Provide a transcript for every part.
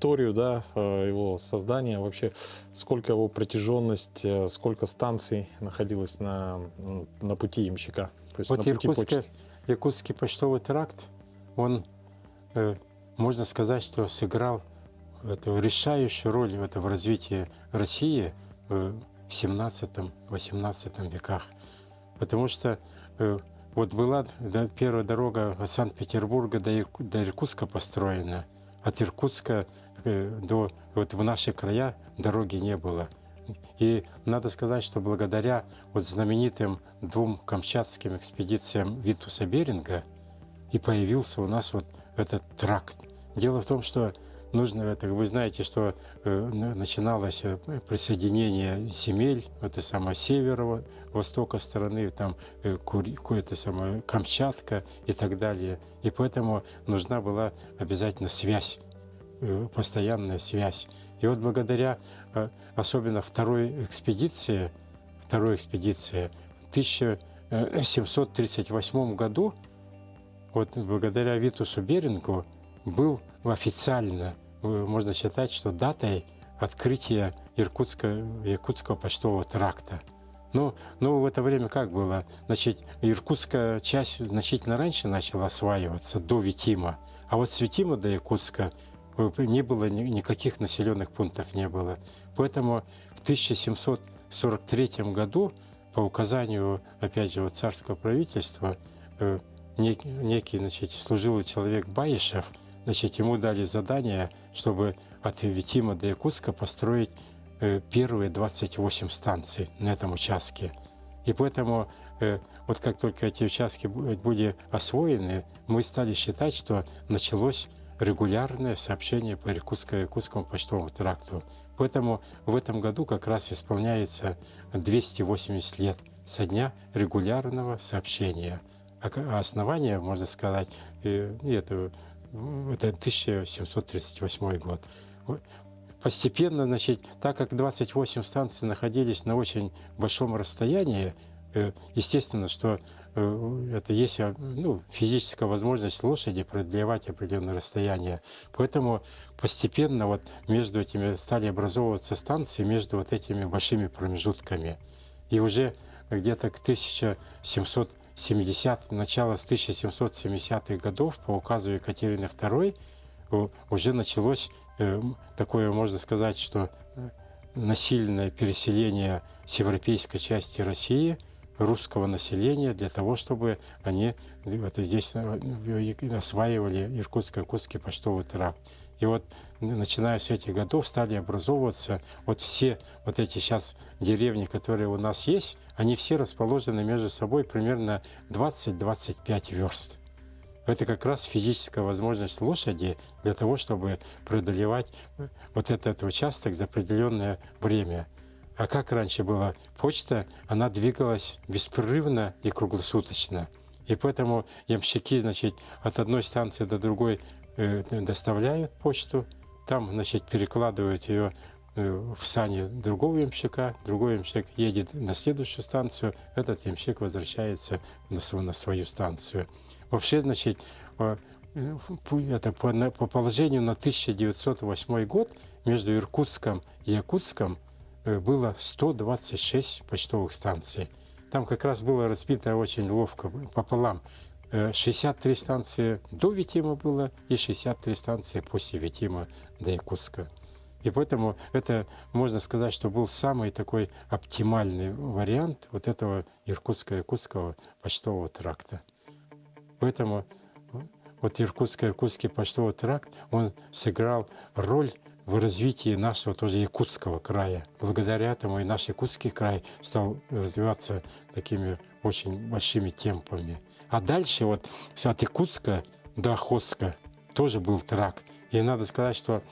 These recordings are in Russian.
историю, да, его создания, вообще сколько его протяженность, сколько станций находилось на пути ямщика, то есть на Вот пути почты. Якутский почтовый тракт, он, можно сказать, что сыграл эту решающую роль в развитии России в 17-18 веках. Потому что вот была первая дорога от Санкт-Петербурга до Иркутска построена. От Иркутска вот в наши края дороги не было. И надо сказать, что благодаря вот знаменитым двум камчатским экспедициям Витуса Беринга и появился у нас вот этот тракт. Дело в том, что нужно это, вы знаете, что начиналось присоединение земель, это самое севера, востока страны, там какое-то самое Камчатка и так далее. И поэтому нужна была обязательно связь, постоянная связь. И вот благодаря особенно второй экспедиции в 1738 году, вот благодаря Витусу Берингу был официально, можно считать, что датой открытия Якутского почтового тракта. Ну, в это время как было? Значит, иркутская часть значительно раньше начала осваиваться, до Витима. А вот с Витима до Якутска не было никаких населенных пунктов не было. Поэтому в 1743 году по указанию, опять же, вот царского правительства, некий, значит, служилый человек Баишев, значит, ему дали задание, чтобы от Витима до Якутска построить первые 28 станций на этом участке. И поэтому вот как только эти участки были освоены, мы стали считать, что началось регулярное сообщение по Якутскому почтовому тракту. Поэтому в этом году как раз исполняется 280 лет со дня регулярного сообщения. А основание, можно сказать, это 1738 год. Постепенно, значит, так как 28 станций находились на очень большом расстоянии, естественно, что это есть физическая возможность лошади преодолевать определенное расстояние. Поэтому постепенно вот между этими стали образовываться станции, между вот этими большими промежутками. И уже где-то к начало с 1770-х годов по указу Екатерины II уже началось такое, можно сказать, что насильное переселение с европейской части России русского населения для того, чтобы они здесь осваивали Якутский почтовый тракт. И вот начиная с этих годов стали образовываться вот все вот эти сейчас деревни, которые у нас есть, они все расположены между собой примерно 20-25 верст. Это как раз физическая возможность лошади для того, чтобы преодолевать вот этот участок за определенное время. А как раньше было? Почта, она двигалась беспрерывно и круглосуточно. И поэтому ямщики, значит, от одной станции до другой доставляют почту, там, значит, перекладывают ее в сани другого ямщика, другой ямщик едет на следующую станцию, этот ямщик возвращается на свою станцию. Вообще, значит, это по положению на 1908 год между Иркутском и Якутском было 126 почтовых станций. Там как раз было разбито очень ловко пополам. 63 станции до Витима было и 63 станции после Витима до Якутска. И поэтому это, можно сказать, что был самый такой оптимальный вариант вот этого Якутского почтового тракта. Поэтому вот Иркутский почтовый тракт, он сыграл роль в развитии нашего тоже Якутского края. Благодаря этому и наш Якутский край стал развиваться такими очень большими темпами. А дальше вот от Якутска до Охотска тоже был тракт. И надо сказать, что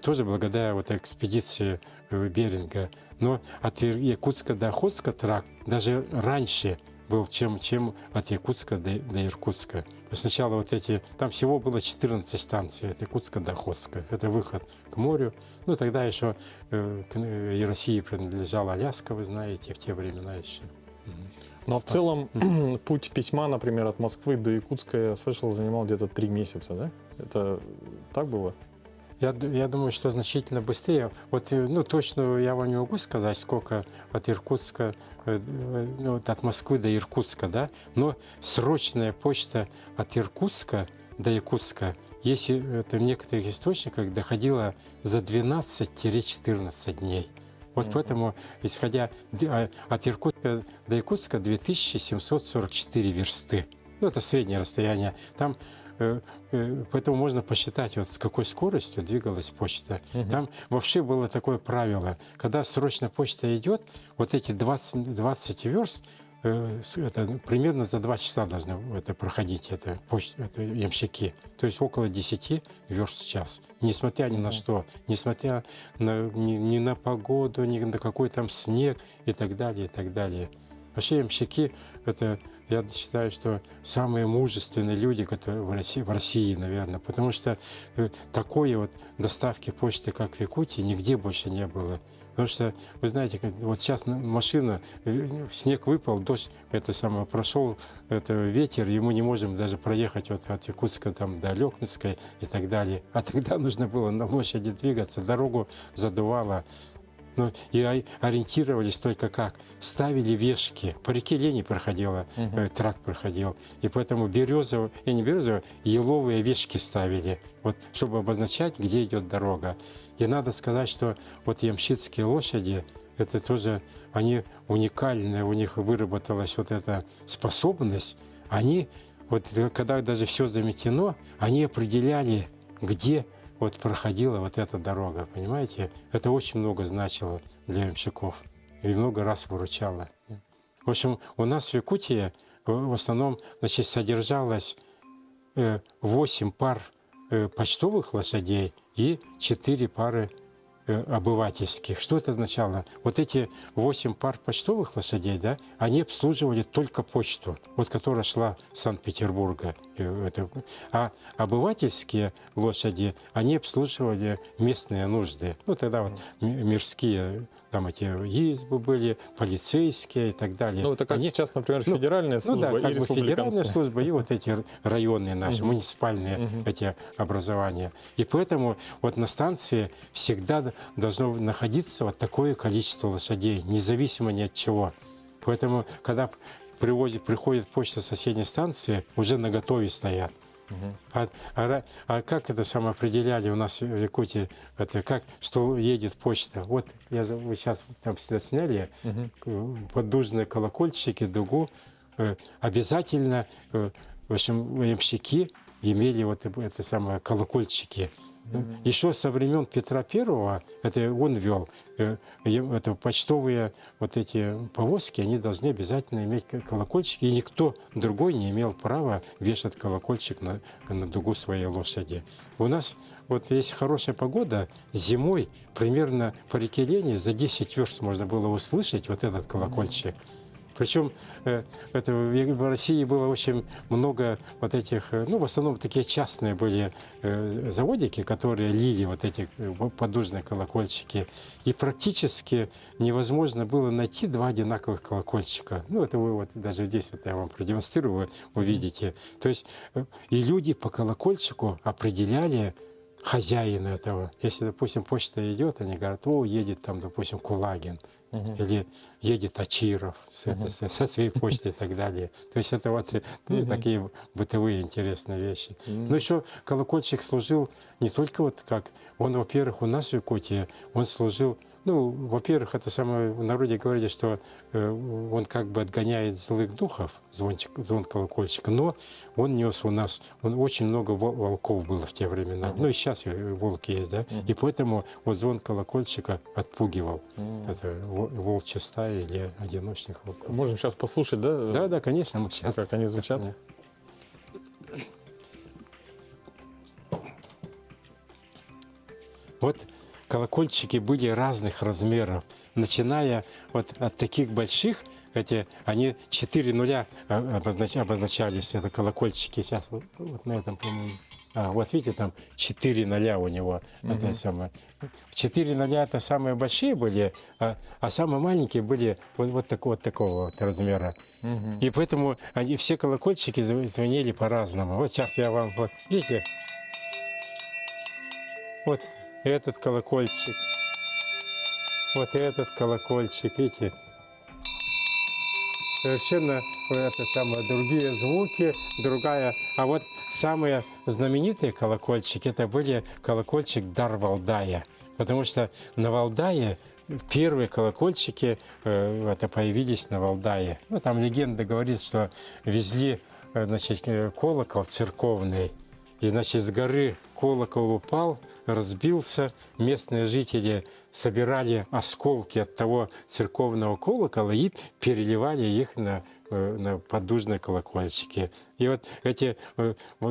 тоже благодаря вот экспедиции Беринга. Но от Якутска до Охотска тракт даже раньше был, чем от Якутска до Иркутска. Сначала вот там всего было 14 станций от Якутска до Охотска. Это выход к морю. Ну, тогда еще и России принадлежала Аляска, вы знаете, в те времена еще. Но в целом путь письма, например, от Москвы до Якутска, я слышал, занимал где-то 3 месяца, да? Это так было? Я думаю, что значительно быстрее. Вот, ну, точно я вам не могу сказать, сколько от Иркутска, ну, вот от Москвы до Иркутска, да, но срочная почта от Иркутска до Якутска, если это в некоторых источниках доходила за 12-14 дней. Вот поэтому, исходя от Иркутска до Якутска, 2744 версты. Ну, это среднее расстояние. Там, поэтому можно посчитать, вот с какой скоростью двигалась почта. Там вообще было такое правило. Когда срочная почта идет, вот эти 20 верст, это примерно за 2 часа должны это проходить, это ямщики. То есть около 10 верст в час. Несмотря ни на что, несмотря ни на погоду, ни на какой там снег и так далее, и так далее. Вообще ямщики, это, я считаю, что самые мужественные люди, которые в России, наверное, потому что такой вот доставки почты, как в Якутии, нигде больше не было. Потому что, вы знаете, вот сейчас машина, снег выпал, дождь, это самое, прошел это ветер, и мы не можем даже проехать вот от Якутска там, до Алекнутской и так далее. А тогда нужно было на лошади двигаться, дорогу задувало. Ну, и ориентировались только как? Ставили вешки. По реке Лени проходила, тракт проходил. И поэтому еловые вешки ставили, вот, чтобы обозначать, где идет дорога. И надо сказать, что вот ямщицкие лошади, это тоже, они уникальные, у них выработалась вот эта способность. Они, вот когда даже все заметено, они определяли, где вот проходила вот эта дорога, понимаете? Это очень много значило для ямщиков и много раз выручало. В общем, у нас в Якутии в основном, значит, содержалось 8 пар почтовых лошадей и 4 пары обывательских. Что это означало? Вот эти 8 пар почтовых лошадей, да, они обслуживали только почту, вот которая шла с Санкт-Петербурга. А обывательские лошади, они обслуживали местные нужды. Ну, тогда вот мирские, там эти избы были, полицейские и так далее. Ну, это как сейчас, например, федеральная служба, ну, да, и как бы федеральная республиканская. служба, и вот эти районные наши, муниципальные эти образования. И поэтому вот на станции всегда должно находиться вот такое количество лошадей, независимо ни от чего. Поэтому, когда приходит почта с соседней станции, уже наготове стоят. А как это самоопределяли у нас в Якутии, это как, что едет почта? Вот вы сейчас там сняли поддужные колокольчики, дугу. Обязательно, в общем, ямщики имели вот это самое колокольчики. Еще со времен Петра Первого, это он вел, это почтовые вот эти повозки, они должны обязательно иметь колокольчики, и никто другой не имел права вешать колокольчик на дугу своей лошади. У нас вот есть хорошая погода, зимой примерно по реке Лени за 10 верст можно было услышать вот этот колокольчик. Причем это в России было очень много вот этих, ну, в основном такие частные были заводики, которые лили вот эти поддужные колокольчики. И практически невозможно было найти 2 одинаковых колокольчика. Ну, это вы вот даже здесь, вот я вам продемонстрирую, вы увидите. То есть и люди по колокольчику определяли хозяина этого. Если, допустим, почта идет, они говорят, о, едет там, допустим, Кулагин, или едет Ачиров со своей почтой и так далее. То есть это вот такие бытовые интересные вещи. Но еще колокольчик служил не только вот как, он, во-первых, у нас в Якутии, он служил, ну, во-первых, это самое, в народе говорили, что он как бы отгоняет злых духов, звон колокольчика, но он нес у нас, очень много волков было в те времена, ну и сейчас волки есть, да, и поэтому вот звон колокольчика отпугивал это волчья стая или одиночных волков. Можем сейчас послушать, да? Да, да, конечно, мы сейчас. Как они звучат? Да. Вот колокольчики были разных размеров, начиная вот от таких больших, они 4 нуля обозначались, это колокольчики. Сейчас вот на этом, по-моему. Вот видите, там 4 ноля у него. Это самое. 4 ноля это самые большие были, а самые маленькие были вот такого размера. И поэтому они, все колокольчики звонили по-разному. Вот сейчас я вам, вот видите, Вот этот колокольчик. Вот этот колокольчик, видите? Совершенно это самое, другие звуки, другая. А вот самые знаменитые колокольчики, это были колокольчик дар Валдая. Потому что на Валдае первые колокольчики это появились на Валдае. Ну, там легенда говорит, что везли значит, колокол церковный. И, значит, с горы колокол упал, разбился. Местные жители собирали осколки от того церковного колокола и переливали их на поддужные колокольчики. И вот эти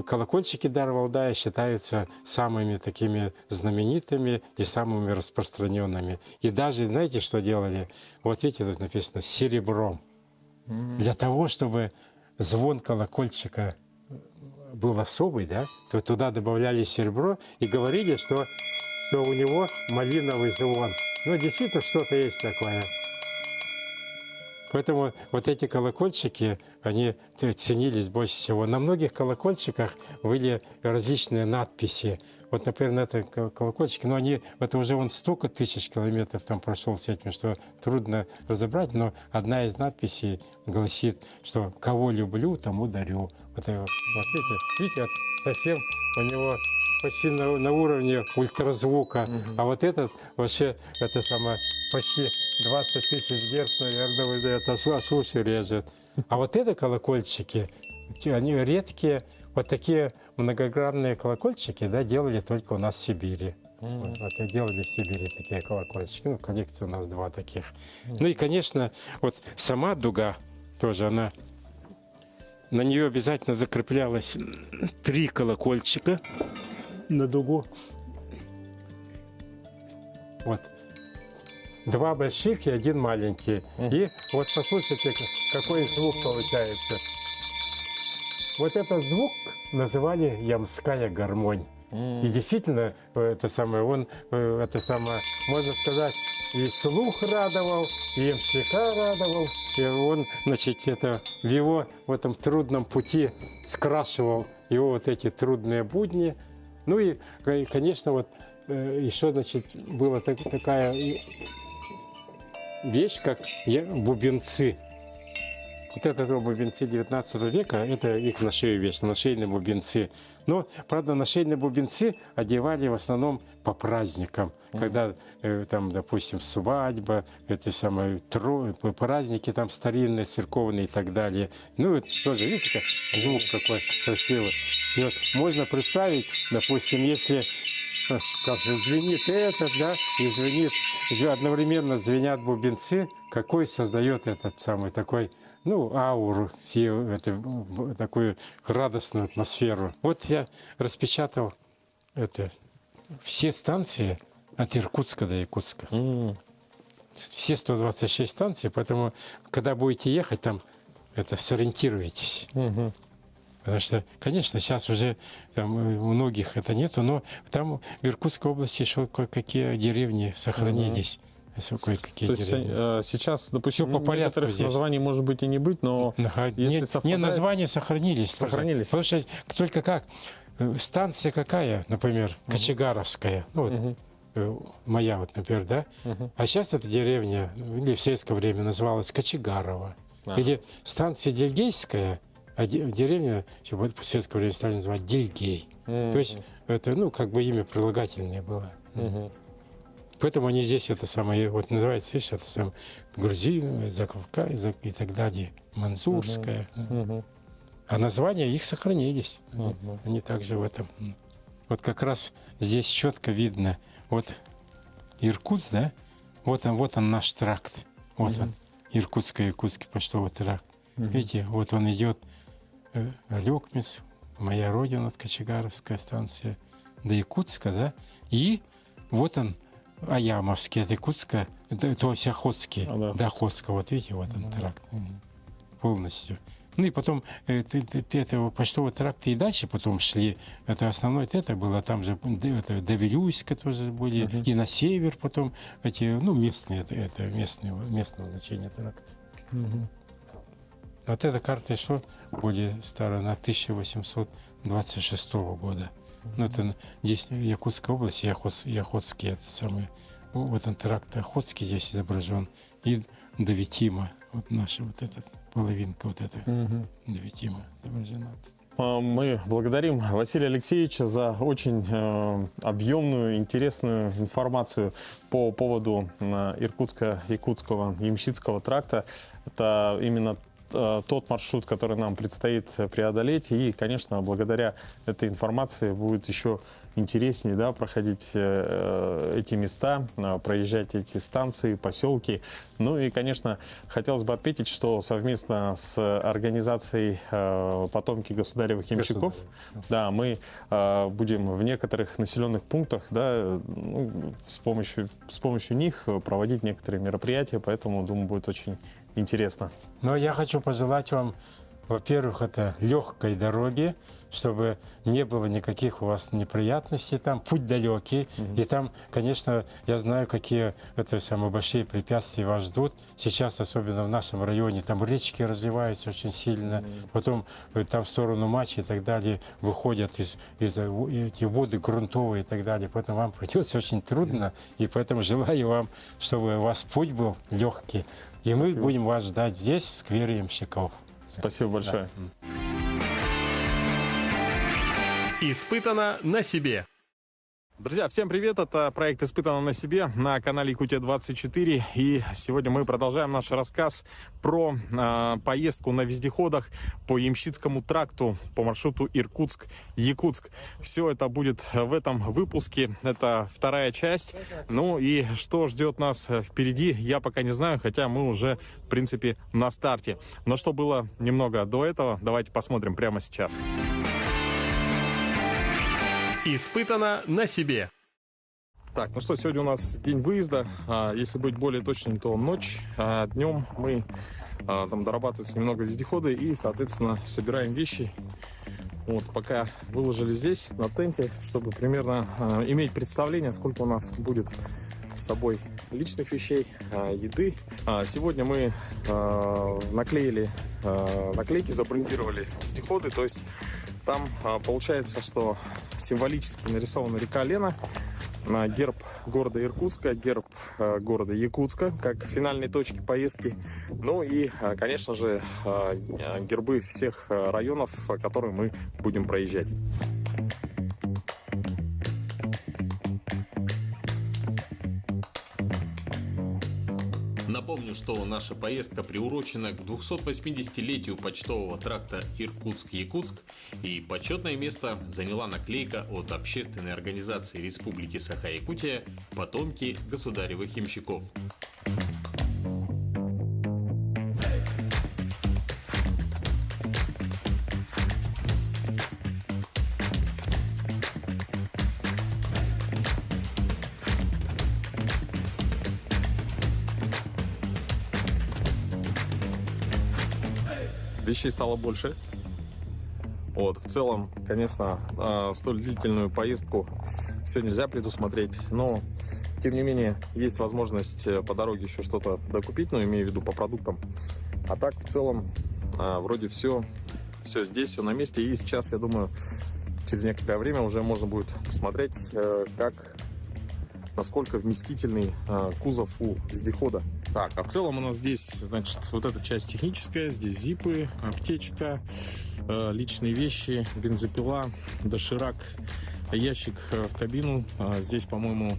колокольчики дар Валдая считаются самыми такими знаменитыми и самыми распространенными. И даже, знаете, что делали? Вот видите, тут написано «серебром». Для того, чтобы звон колокольчика был особый, да, то туда добавляли серебро и говорили, что у него малиновый звон. Ну, действительно, что-то есть такое. Поэтому вот эти колокольчики, они ценились больше всего. На многих колокольчиках были различные надписи. Вот, например, на этом колокольчике, но они, это уже он столько тысяч километров там прошел с этим, что трудно разобрать, но одна из надписей гласит, что «кого люблю, тому дарю». Вот видите, вот совсем у него почти на уровне ультразвука. А вот этот вообще, это самое, почти 20 тысяч герц, наверное, выдает, аж уши режет. А вот это колокольчики, они редкие. Вот такие многогранные колокольчики, да, делали только у нас в Сибири. Вот делали в Сибири такие колокольчики. Ну, коллекция у нас 2 таких. Ну и, конечно, вот сама дуга тоже, она... На нее обязательно закреплялось 3 колокольчика на дугу. Вот. 2 больших и 1 маленький. И вот послушайте, какой звук получается. Вот этот звук называли ямская гармонь. И действительно, это самое, он, это самое, можно сказать, и слух радовал, и ямщика радовал, и он, значит, это в его в этом трудном пути скрашивал его вот эти трудные будни. Ну и, конечно, вот еще, значит, была такая вещь, как бубенцы. Вот это бубенцы 19 века, это их на шею вешали, нашейные бубенцы. Но, правда, нашейные бубенцы одевали в основном по праздникам. Когда, там, допустим, свадьба, эти самые праздники там старинные, церковные и так далее. Ну, это тоже, видите, как звук какой красивый. И вот можно представить, допустим, если как звенит этот, да, и звенит, одновременно звенят бубенцы, какой создает этот самый такой, ну, ауру, такую радостную атмосферу. Вот я распечатал все станции от Иркутска до Якутска. Все 126 станций, поэтому, когда будете ехать, там сориентируйтесь. Потому что, конечно, сейчас уже там у многих это нету, но там в Иркутской области еще кое-какие деревни сохранились. Кое-какие То есть деревни. сейчас, допустим, Всё по порядку некоторых здесь. названий может быть и не быть, но если Не, совпадает... названия сохранились. Сохранились. Потому что только как, станция какая, например, Кочегаровская, ну, вот, моя вот, например, да? А сейчас эта деревня, или в советское время называлась Кочегарово. Или станция Дельгейская, а деревня в советское время стали называть Дельгей. То есть это, ну, как бы имя прилагательное было. Поэтому они здесь это самое, вот называется, видишь, это самое, Грузин, Закавказ и так далее, Манзурская. А названия их сохранились. Они также в этом. Вот как раз здесь четко видно, вот Иркутск, да, вот он наш тракт. Вот он, Иркутско-Якутский почтовый тракт. Видите, вот он идет, Алекмис, моя родина, Кочегаровская станция, до Якутска, да, и вот он, Аямовский, от Якутска, то есть Охотский, до Охотска, вот видите, вот он тракт полностью. Ну и потом этого почтового тракта и дальше потом шли. Это основное это было, там же до Вилюйска тоже были, и на север потом эти, ну, местные, это местного значения тракта. Вот эта карта еще более старая, на 1826 года. Ну, это здесь Якутская область, Охотский, это самый, вот этот тракт Охотский здесь изображен, и Давитима, вот наша вот эта половинка, вот эта Давитима изображена. Мы благодарим Василия Алексеевича за очень объемную, интересную информацию по поводу Иркутско-Якутского ямщицкого тракта. Это именно тот маршрут, который нам предстоит преодолеть. И, конечно, благодаря этой информации будет еще интереснее, да, проходить эти места, проезжать эти станции, поселки. Ну и, конечно, хотелось бы отметить, что совместно с организацией «Потомки государевых ямщиков», да, мы будем в некоторых населенных пунктах, да, ну, с помощью них проводить некоторые мероприятия, поэтому, думаю, будет очень интересно. Но я хочу пожелать вам, во-первых, это легкой дороги, чтобы не было никаких у вас неприятностей, там путь далекий, и там, конечно, я знаю, какие это самые большие препятствия вас ждут. Сейчас, особенно в нашем районе, там речки развиваются очень сильно, потом там в сторону Мачи и так далее выходят эти воды грунтовые и так далее, поэтому вам придется очень трудно, и поэтому желаю вам, чтобы у вас путь был легкий, и мы будем вас ждать здесь, в сквере ямщиков. Спасибо большое. Испытано на себе. Друзья, всем привет! Это проект «Испытано на себе» на канале Якутия-24. И сегодня мы продолжаем наш рассказ про поездку на вездеходах по Ямщицкому тракту по маршруту Иркутск-Якутск. Все это будет в этом выпуске. Это вторая часть. Ну и что ждет нас впереди, я пока не знаю, хотя мы уже, в принципе, на старте. Но что было немного до этого, давайте посмотрим прямо сейчас. Испытано на себе. Так, ну что, сегодня у нас день выезда. Если быть более точным, то ночь. Днем мы там дорабатываются немного вездеходы и, соответственно, собираем вещи. Вот, пока выложили здесь, на тенте, чтобы примерно иметь представление, сколько у нас будет с собой личных вещей, еды. Сегодня мы наклеили наклейки, забрендировали вездеходы, то есть там получается, что символически нарисована река Лена, герб города Иркутска, герб города Якутска, как финальной точки поездки. Ну и, конечно же, гербы всех районов, которые мы будем проезжать. Напомню, что наша поездка приурочена к 280-летию почтового тракта Иркутск-Якутск, и почетное место заняла наклейка от общественной организации Республики Саха-Якутия «Потомки государевых ямщиков». Вещей стало больше. Вот, в целом, конечно, столь длительную поездку все нельзя предусмотреть, но, тем не менее, есть возможность по дороге еще что-то докупить, но имею в виду по продуктам. А так, в целом, вроде все здесь, все на месте. И сейчас, я думаю, через некоторое время уже можно будет посмотреть, насколько вместительный кузов у вездехода. Так, а в целом у нас здесь, значит, вот эта часть техническая, здесь зипы, аптечка, личные вещи, бензопила, доширак, ящик в кабину. Здесь, по-моему,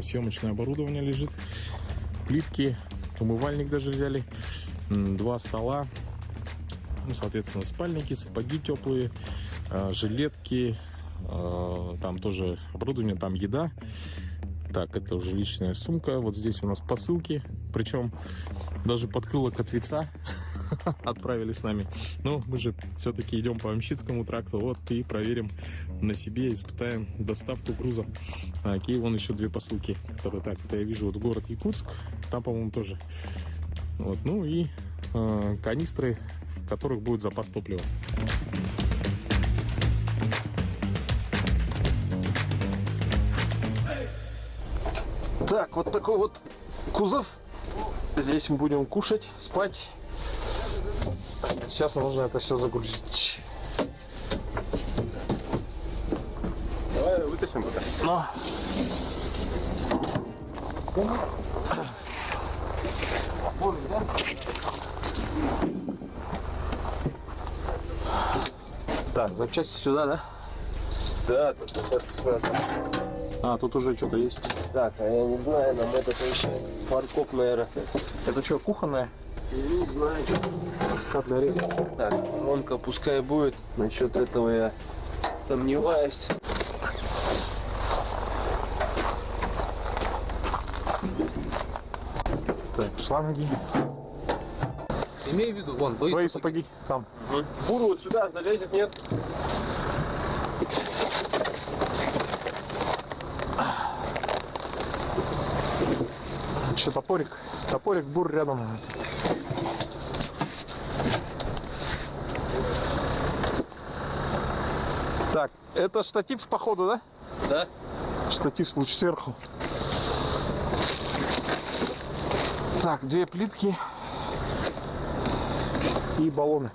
съемочное оборудование лежит, плитки, умывальник даже взяли, 2 стола, ну, соответственно, спальники, сапоги теплые, жилетки, там тоже оборудование, там еда. Так, это уже личная сумка. Вот здесь у нас посылки. Причем даже подкрылок от вица отправили с нами. Но мы же все-таки идем по Ямщицкому тракту. Вот и проверим на себе, испытаем доставку груза. Окей, вон еще 2 посылки, которые, так, это я вижу, вот город Якутск. Там, по-моему, тоже. Вот, ну и канистры, в которых будет запас топлива. Так, вот такой вот кузов. Здесь мы будем кушать, спать. Сейчас нужно это все загрузить. вытащим пока. Но... Так, запчасти сюда, да? Да, тут сейчас... А, тут уже что-то есть. Так, а я не знаю, нам это еще фаркоп, наверное. Это что, кухонное? Не знаю. Как для резки? Так, воронка пускай будет. Насчет этого я сомневаюсь. Так, шланги. Имей в виду, вон, Твои сапоги там. Буру вот сюда залезет, нет? Еще топорик. Топорик, бур рядом. Так, это штатив походу, да? Да? Штатив луч сверху. Так, 2 плитки и баллоны.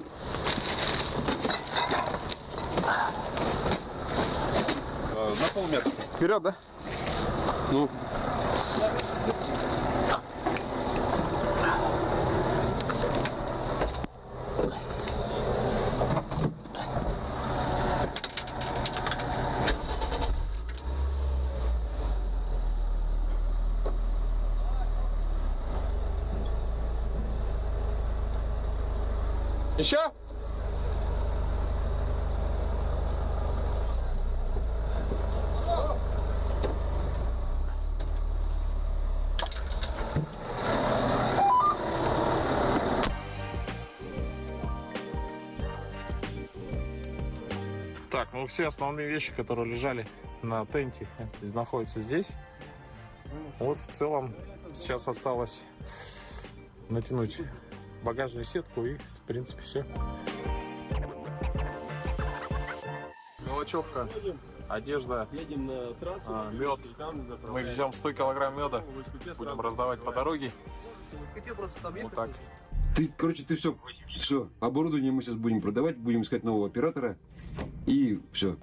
На полметра. Вперед, да? Ну. Еще? Так, ну все основные вещи, которые лежали на тенте, находятся здесь. Вот в целом сейчас осталось натянуть багажную сетку и в принципе все. Мелочевка, одежда, Едем на трассу. мед. Мы везем 100 килограмм меда, будем раздавать по дороге. Вот так. Ты, короче, ты все, оборудование мы сейчас будем продавать, будем искать нового оператора и все.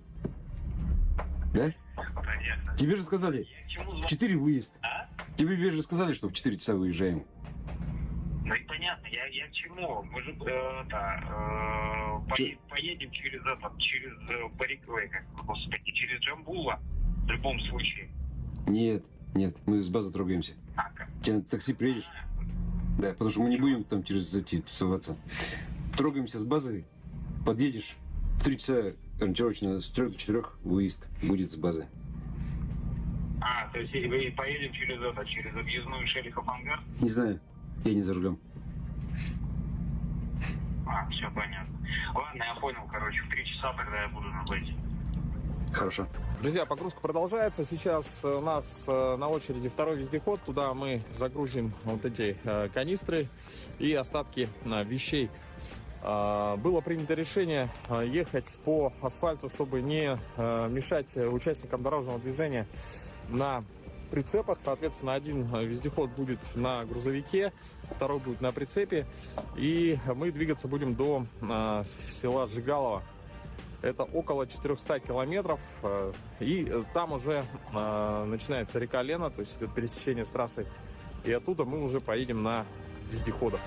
Да? Понятно. Тебе же сказали, К чему в звонок? 4 выезд. А? Тебе же сказали, что в 4 часа выезжаем. Ну и понятно, я к чему? Мы же поедем через этот, через господи, через Джамбула в любом случае. Нет, мы с базы трогаемся. А, как? Тебе на такси приедешь? Да, потому что мы не будем там через эти тусоваться. Трогаемся с базы, подъедешь, в 3 часа ориентировочно с 3 до 4 выезд будет с базы. А, то есть мы поедем через это, через объездную Шерихов ангар? Не знаю, я не за рулем. А, все понятно. Ладно, я понял, короче, в 3 часа тогда я буду на базе. Хорошо. Друзья, погрузка продолжается. Сейчас у нас на очереди второй вездеход. Туда мы загрузим вот эти канистры и остатки вещей. Было принято решение ехать по асфальту, чтобы не мешать участникам дорожного движения на прицепах. Соответственно, один вездеход будет на грузовике, второй будет на прицепе. И мы двигаться будем до села Жигалово. Это около 400 километров. И там уже начинается река Лена, то есть идет пересечение с трассой. И оттуда мы уже поедем на вездеходах.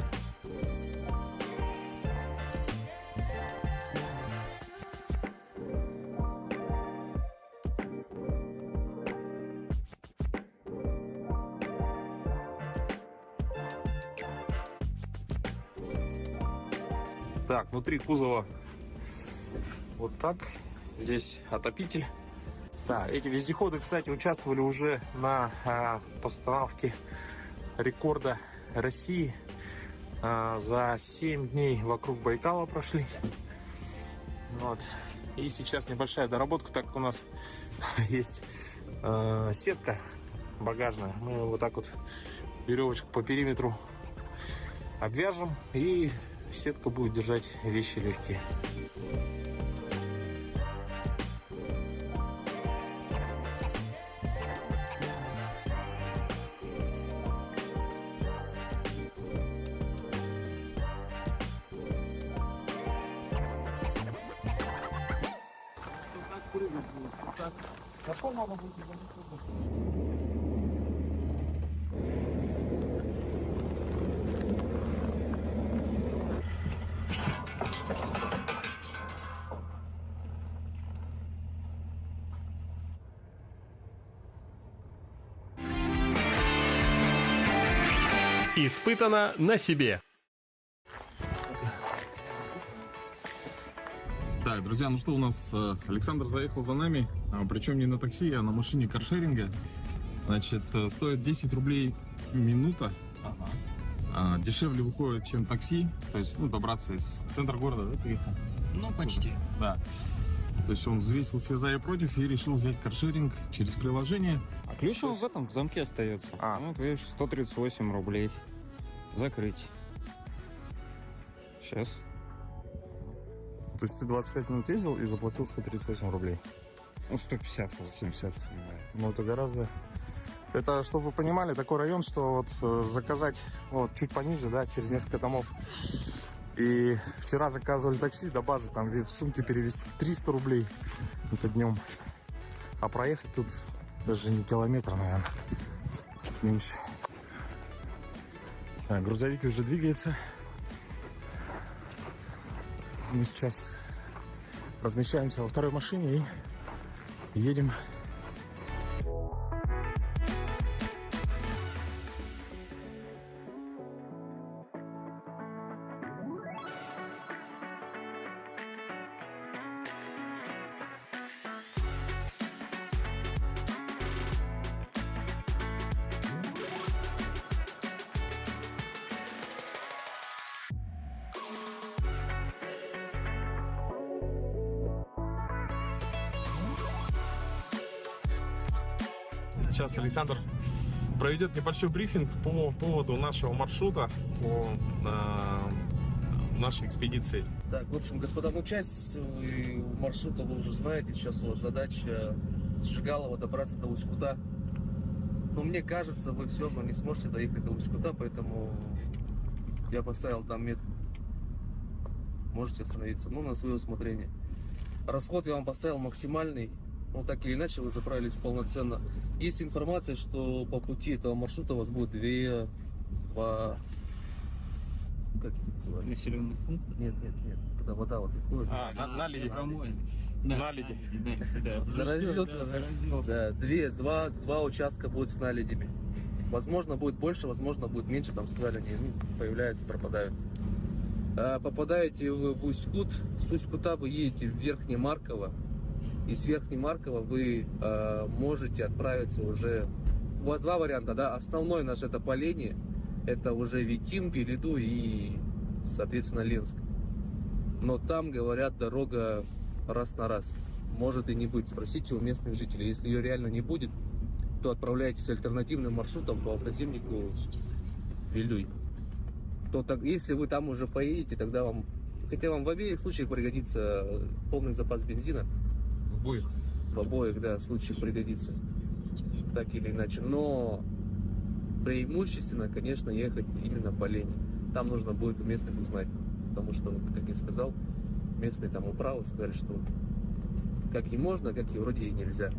Так, внутри кузова вот так. Здесь отопитель. Да, эти вездеходы, кстати, участвовали уже на постановке рекорда России. За 7 дней вокруг Байкала прошли. Вот. И сейчас небольшая доработка, так как у нас есть сетка багажная. Мы вот так вот веревочку по периметру обвяжем, и сетка будет держать вещи легкие. Испытано на себе. Так, друзья, ну что у нас? Александр заехал за нами, причем не на такси, а на машине каршеринга. Значит, стоит 10 рублей минута. Дешевле выходит, чем такси. То есть, ну, добраться из центра города, да, приехал? Ну, почти. Да. То есть он взвесил все за и против и решил взять каршеринг через приложение. А ключ он в этом, в замке остается. Вот, видишь, 138 рублей. Закрыть. Сейчас. То есть ты 25 минут ездил и заплатил 138 рублей? Ну, 150. 150. Ну, это гораздо... Это, чтобы вы понимали, такой район, что вот заказать вот чуть пониже, да, через несколько домов. И вчера заказывали такси до базы, там в сумке перевезти 300 рублей это днем. А проехать тут даже не километр, наверное, чуть меньше. Так, грузовик уже двигается. Мы сейчас размещаемся во второй машине и едем. Сейчас Александр проведет небольшой брифинг по поводу нашего маршрута, по нашей экспедиции. Так, в общем, господа, ну часть маршрута вы уже знаете. Сейчас у вас задача с Жигалова добраться до Усть-Кута. Но мне кажется, вы все равно не сможете доехать до Усть-Кута, поэтому я поставил там метку. Можете остановиться, ну, на свое усмотрение. Расход я вам поставил максимальный. Ну, так или иначе, вы заправились полноценно. Есть информация, что по пути этого маршрута у вас будет два... Как их называют? Населенных пунктов? Нет. Когда вода вот выходит. Наледи. Да. Наледи. Да. Заразился. Заразился. Да, два участка будет с наледями. Возможно, будет больше, возможно, будет меньше. Там сказали, они появляются, пропадают. Попадаете вы в Усть-Кут. С Усть-Кута вы едете в Верхнее Марково. И с Верхнемаркова вы можете отправиться уже... У вас два варианта, да? Основной наш это Поленье. Это уже Витим, Пелиду и, соответственно, Ленск. Но там, говорят, дорога раз на раз. Может и не быть. Спросите у местных жителей. Если ее реально не будет, то отправляйтесь альтернативным маршрутом по автозимнику Вилюй. То так, если вы там уже поедете, тогда вам... Хотя вам в обеих случаях пригодится полный запас бензина. В обоих, да, случаях пригодится. Так или иначе. Но преимущественно, конечно, ехать именно по Лене. Там нужно будет у местных узнать. Потому что, вот, как я сказал, местные там управы сказали, что как и можно, как и вроде и нельзя.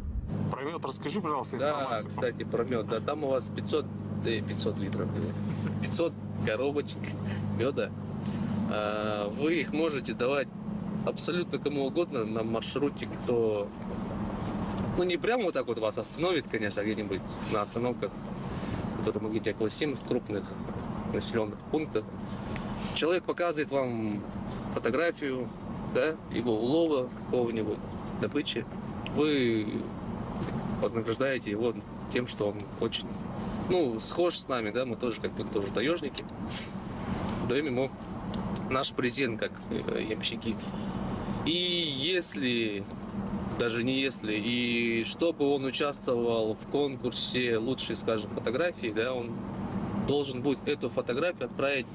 Про мед расскажи, пожалуйста, Да, информацию. кстати, про мед. Да, там у вас 500 литров. 500 коробочек меда. Вы их можете давать абсолютно кому угодно на маршруте, кто... Ну, не прямо вот так вот вас остановит, конечно, где-нибудь на остановках, которые мы где-то огласим, в крупных населенных пунктах. Человек показывает вам фотографию, да, его улова какого-нибудь, добычи. Вы вознаграждаете его тем, что он очень, ну, схож с нами, да, мы тоже как бы тоже таежники. Даем ему наш презент, как ямщики. И если, даже не если, и чтобы он участвовал в конкурсе лучшей, скажем, фотографии, да, он должен будет эту фотографию отправить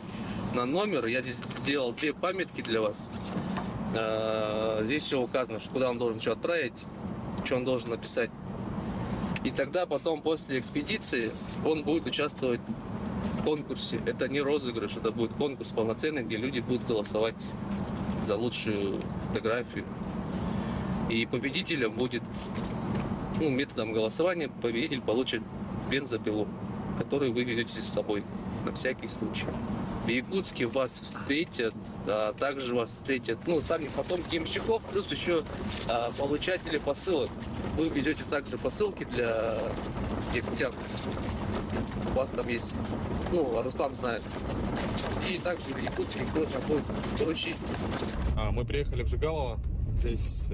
на номер. Я здесь сделал 2 памятки для вас. Здесь все указано, что куда он должен что отправить, что он должен написать. И тогда потом, после экспедиции, он будет участвовать в конкурсе. Это не розыгрыш, это будет конкурс полноценный, где люди будут голосовать за лучшую фотографию. И победителем будет методом голосования победитель получит бензопилу, которую вы ведете с собой на всякий случай. В Якутске вас встретят, а также вас встретят, сами потомки ямщиков, плюс еще получатели посылок. Вы ведете также посылки для якутян. У вас там есть, Руслан знает. И также в Якутске их можно будет поручить. Мы приехали в Жигалово. Здесь,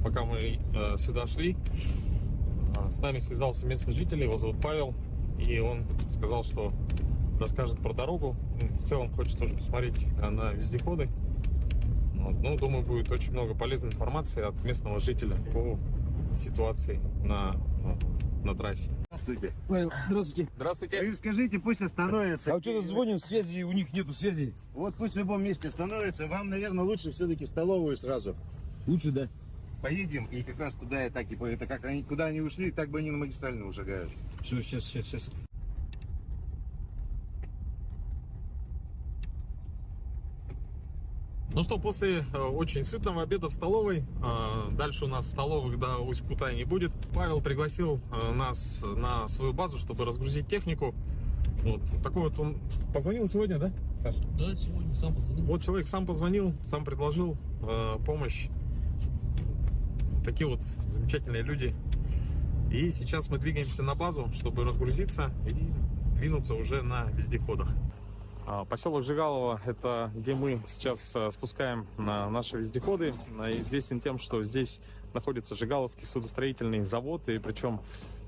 пока мы сюда шли, с нами связался местный житель, его зовут Павел. И он сказал, что расскажет про дорогу. В целом хочет тоже посмотреть на вездеходы. Думаю, будет очень много полезной информации от местного жителя по ситуации на трассе. Здравствуйте. Здравствуйте. Здравствуйте. Вы скажите, пусть остановится. А вот что-то звоним, связи, у них нету связи. Вот пусть в любом месте остановится. Вам, наверное, лучше все-таки в столовую сразу. Лучше, да. Поедем, и как раз туда и так, это как они, куда они ушли, так бы они на магистральную шагают. Все, сейчас. Ну что, после очень сытного обеда в столовой, дальше у нас столовых до Усть-Кутай не будет. Павел пригласил нас на свою базу, чтобы разгрузить технику. Вот такой вот он позвонил сегодня, да, Саша? Да, сегодня сам позвонил. Вот человек сам позвонил, сам предложил помощь. Такие вот замечательные люди. И сейчас мы двигаемся на базу, чтобы разгрузиться и двинуться уже на вездеходах. Поселок Жигалово — это где мы сейчас спускаем наши вездеходы. Известен тем, что здесь находится Жигаловский судостроительный завод, и причем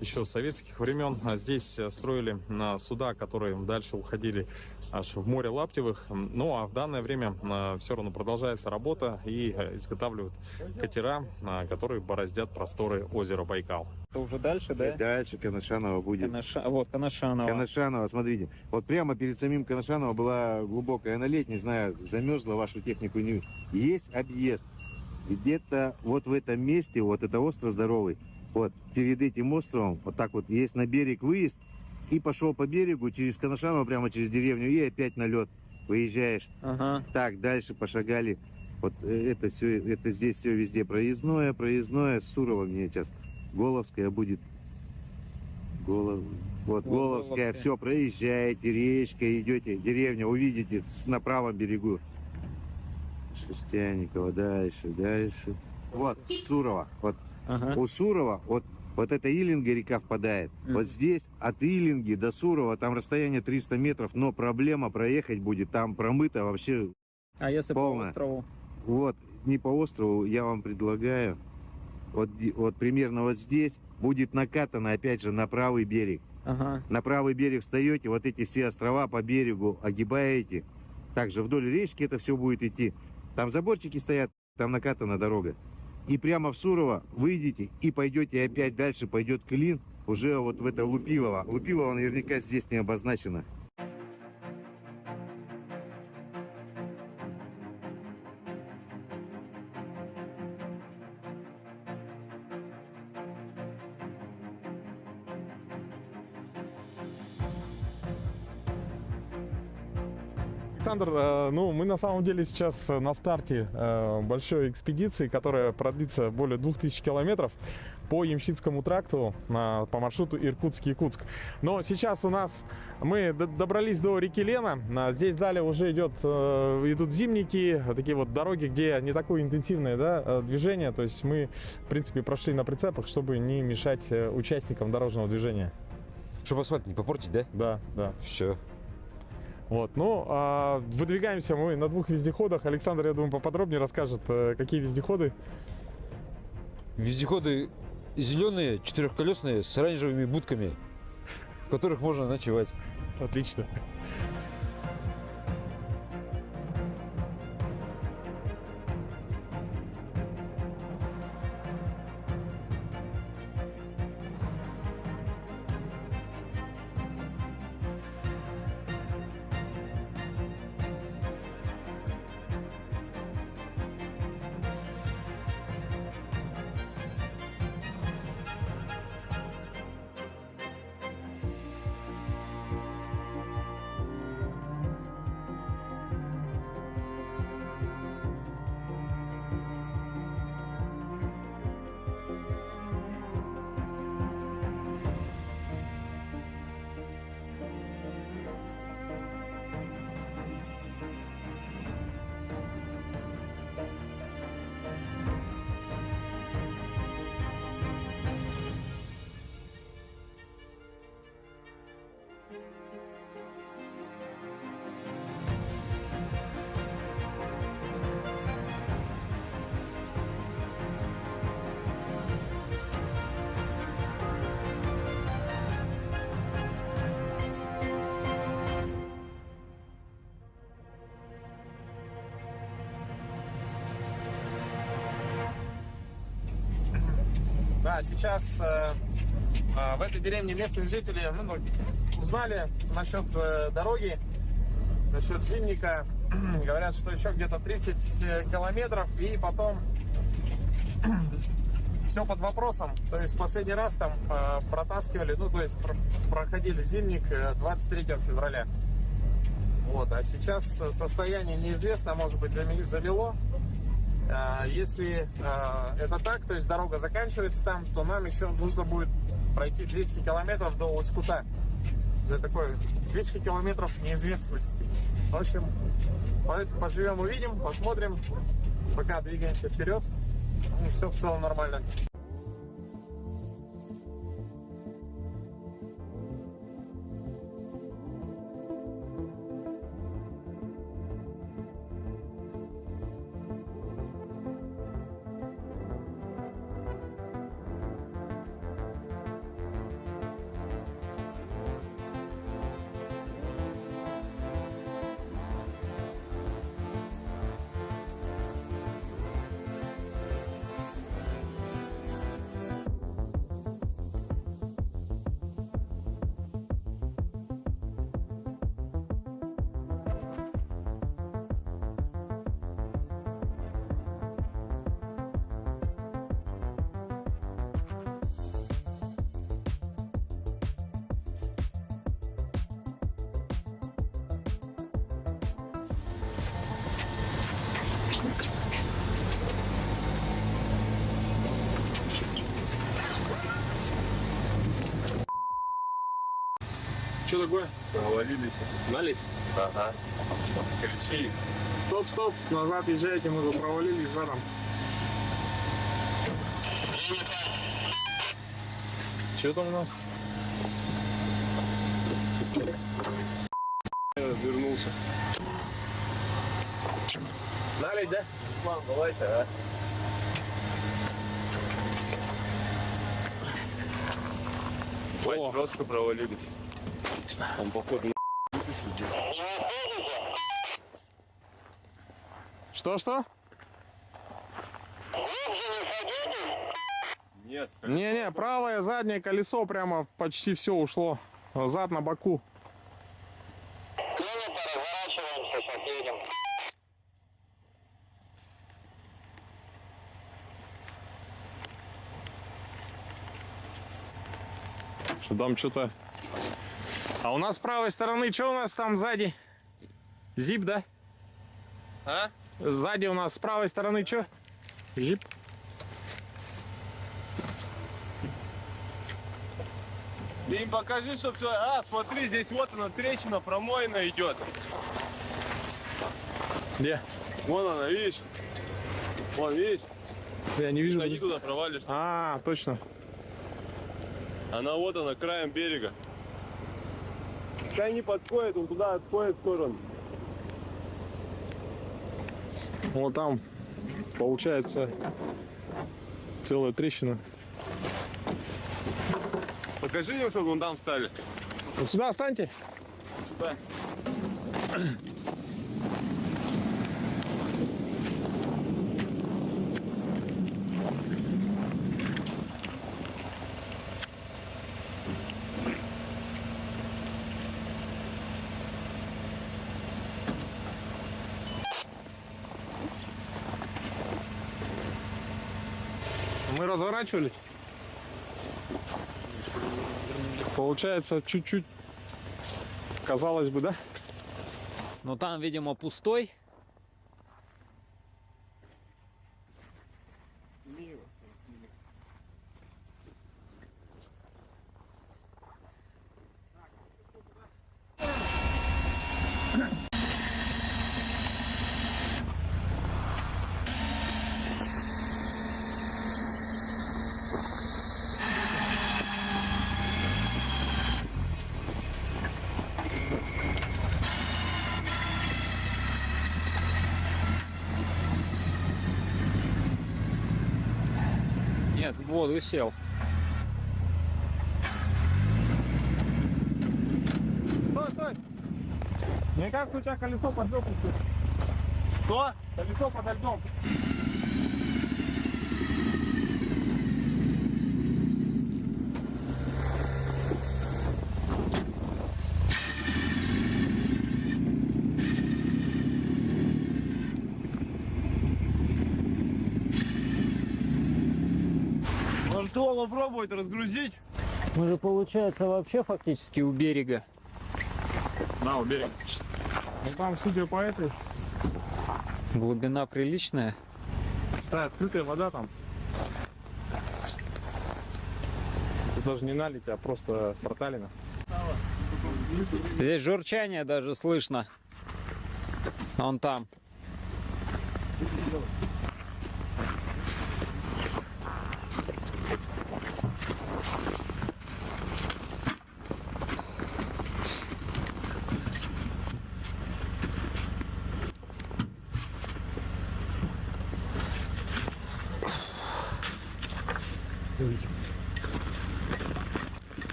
еще с советских времен здесь строили суда, которые дальше уходили аж в море Лаптевых. Ну а в данное время все равно продолжается работа и изготавливают катера, которые бороздят просторы озера Байкал. Это уже дальше, да? Дальше Коношаново будет. Вот, Коношаново. Коношаново, смотрите. Вот прямо перед самим Коношаново была глубокая наледь, не знаю, замерзла вашу технику. Есть объезд. Где-то вот в этом месте, вот это остров здоровый, вот перед этим островом, вот так вот, есть на берег выезд, и пошел по берегу через Коношаново, прямо через деревню, и опять на лед выезжаешь. Ага. Так, дальше пошагали. Вот это все, это здесь все везде проездное, Сурово мне сейчас. Головская будет. Вот Головская, все, проезжаете, речка, идете, деревня, увидите на правом берегу. Шестяникова, дальше. Вот, Сурово. Вот у Сурова, вот это Илинга река впадает. Вот здесь от Илинги до Сурова, там расстояние 300 метров, но проблема проехать будет, там промыто вообще. А если полная. по острову? Вот, не по острову, я вам предлагаю, вот примерно вот здесь будет накатано, опять же, на правый берег. Ага. На правый берег встаете, вот эти все острова по берегу огибаете. Также вдоль речки это все будет идти. Там заборчики стоят, там накатана дорога. И прямо в Сурово выйдете и пойдете опять дальше, пойдет клин, уже вот в это Лупилово. Лупилово наверняка здесь не обозначено. Александр, мы на самом деле сейчас на старте большой экспедиции, которая продлится более 2000 километров по Ямщицкому тракту по маршруту Иркутск-Якутск. Но сейчас мы добрались до реки Лена. Здесь далее уже идут зимники, такие вот дороги, где не такое интенсивное движение. То есть мы, в принципе, прошли на прицепах, чтобы не мешать участникам дорожного движения. Чтобы асфальт не попортить, да? Да. Все. Вот, выдвигаемся мы на 2 вездеходах. Александр, я думаю, поподробнее расскажет, какие вездеходы. Вездеходы зеленые, 4-колесные, с оранжевыми будками, в которых можно ночевать. Отлично. Да, сейчас в этой деревне местные жители узнали насчет дороги, насчет зимника. Говорят, что еще где-то 30 километров, и потом все под вопросом. То есть последний раз там протаскивали, то есть проходили зимник 23 февраля. Вот, а сейчас состояние неизвестно, может быть, замело. Если это так, то есть дорога заканчивается там, то нам еще нужно будет пройти 200 километров до Усть-Кута. За такое 200 километров неизвестности. В общем, поживем, увидим, посмотрим. Пока двигаемся вперед. Все в целом нормально. Что такое? Провалились. Налить? Ага. Кричи. Стоп, назад езжайте, мы тут провалились задом. Что там у нас? Развернулся. Налить, да? Мам, давай-то, а. О, жестко провалились. Он, походу, Что? Нет. Не, правое заднее колесо прямо почти все ушло. Зад на боку. Разворачиваемся, сейчас едем. Там что-то... А у нас с правой стороны, что у нас там сзади? Зип, да? А? Сзади у нас с правой стороны что? Зип. Ты им покажи, чтоб все... А, смотри, здесь вот она, трещина промоина идет. Где? Вон она, видишь? Вон, видишь? Я не вижу. Иди туда, провалишься. А, точно. Она вот она, краем берега. Пускай не подходит, он туда отходит в сторону. Вот там получается целая трещина. Покажи им, чтобы вон там встали. Вот сюда встаньте. Сюда. Мы разворачивались. Получается чуть-чуть, казалось бы, да? Но там, видимо, пустой. Нет, в воду сел. Стой! Мне кажется, у тебя колесо под льдом. Что? Колесо подо льдом. попробовать разгрузить. Мы же, получается, вообще фактически у берега. Да, у берега. Ну, там, судя по этой, Глубина приличная. да, открытая вода там. Это даже не наледь, а просто проталина. Здесь журчание даже слышно. Он там.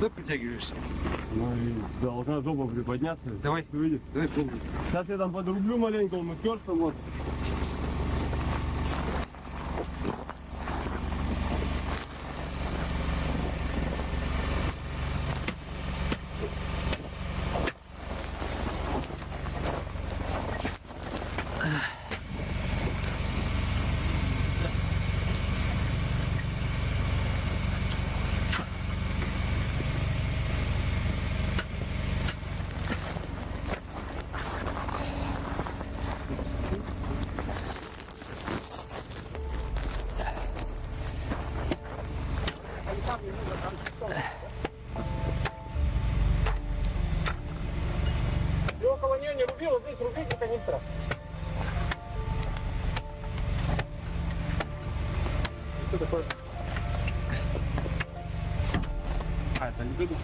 Куда притягиваешься? Должна жопа приподняться. Давай, Видишь? давай, пробуй. Сейчас я там подрублю маленько, он уперся, вот. И около нее не руби, вот здесь рубите канистра. Что такое? А, это не буду.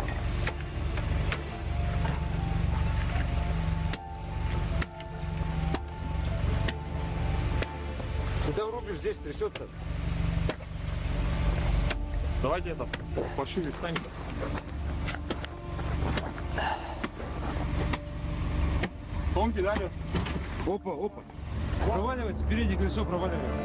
Ты там рубишь, здесь трясется. Давайте это пошире встань-ка. Томки дали. Опа, опа. Проваливается, переднее колесо проваливается.